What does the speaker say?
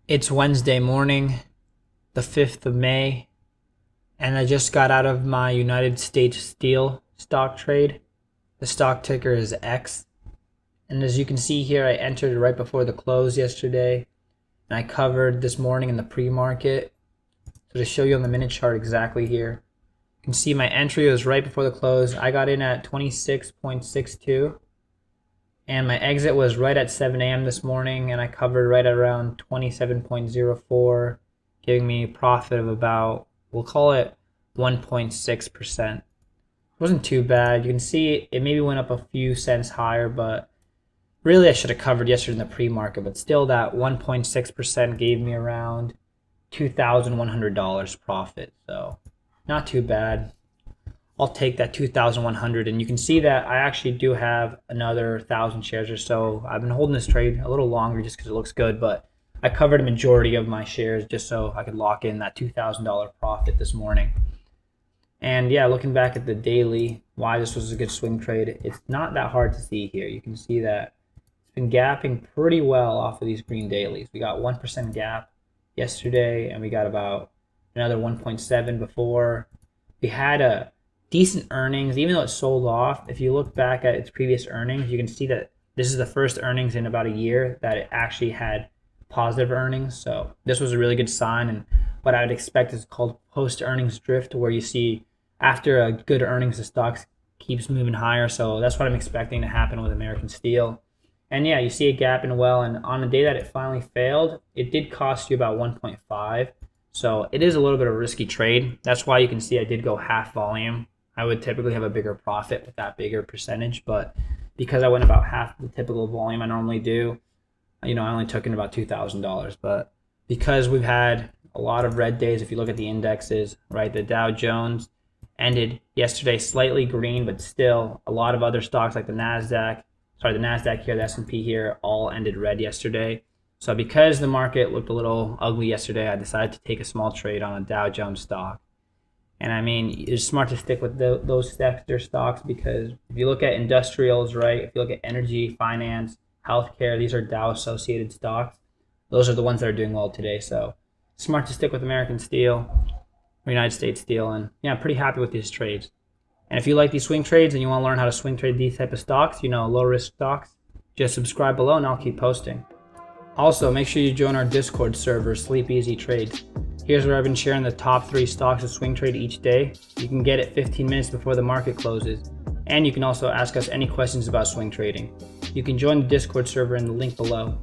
It's Wednesday morning, the 5th of May, and I just got out of my United States Steel stock trade. The stock ticker is X. And as you can see here, I entered right before the close yesterday, and I covered this morning in the pre-market. So to show you on the minute chart exactly here, you can see my entry was right before the close. I got in at 26.62. And my exit was right at 7 a.m. this morning, and I covered right around 27.04, giving me a profit of about, we'll call it 1.6%. It wasn't too bad. You can see it maybe went up a few cents higher, but really I should have covered yesterday in the pre-market, but still that 1.6% gave me around $2,100 profit. So not too bad. I'll take that 2,100, and you can see that I actually do have another 1,000 shares or so. I've been holding this trade a little longer just because it looks good, but I covered a majority of my shares just so I could lock in that $2,000 profit this morning. And yeah, looking back at the daily, why this was a good swing trade, it's not that hard to see here. You can see that it's been gapping pretty well off of these green dailies. We got 1% gap yesterday, and we got about another 1.7 before. We had a decent earnings, even though it sold off. If you look back at its previous earnings, you can see that this is the first earnings in about a year that it actually had positive earnings. So this was a really good sign, and what I would expect is called post-earnings drift, where you see after a good earnings, the stock keeps moving higher. So that's what I'm expecting to happen with American Steel. And yeah, you see it gapping well, and on the day that it finally failed, it did cost you about 1.5. So it is a little bit of a risky trade. That's why you can see I did go half volume. I would typically have a bigger profit with that bigger percentage, but because I went about half the typical volume I normally do, I only took in about $2,000. But because we've had a lot of red days, if you look at the indexes, right, the Dow Jones ended yesterday slightly green, but still a lot of other stocks like the NASDAQ here, the S&P here, all ended red yesterday. So because the market looked a little ugly yesterday, I decided to take a small trade on a Dow Jones stock. And I mean, it's smart to stick with those sector stocks because if you look at industrials, right, if you look at energy, finance, healthcare, these are Dow associated stocks. Those are the ones that are doing well today. So smart to stick with American Steel or United States Steel. And yeah, I'm pretty happy with these trades. And if you like these swing trades and you want to learn how to swing trade these type of stocks, low risk stocks, just subscribe below and I'll keep posting. Also, make sure you join our Discord server, Sleep Easy Trades. Here's where I've been sharing the top 3 stocks to swing trade each day. You can get it 15 minutes before the market closes. And you can also ask us any questions about swing trading. You can join the Discord server in the link below.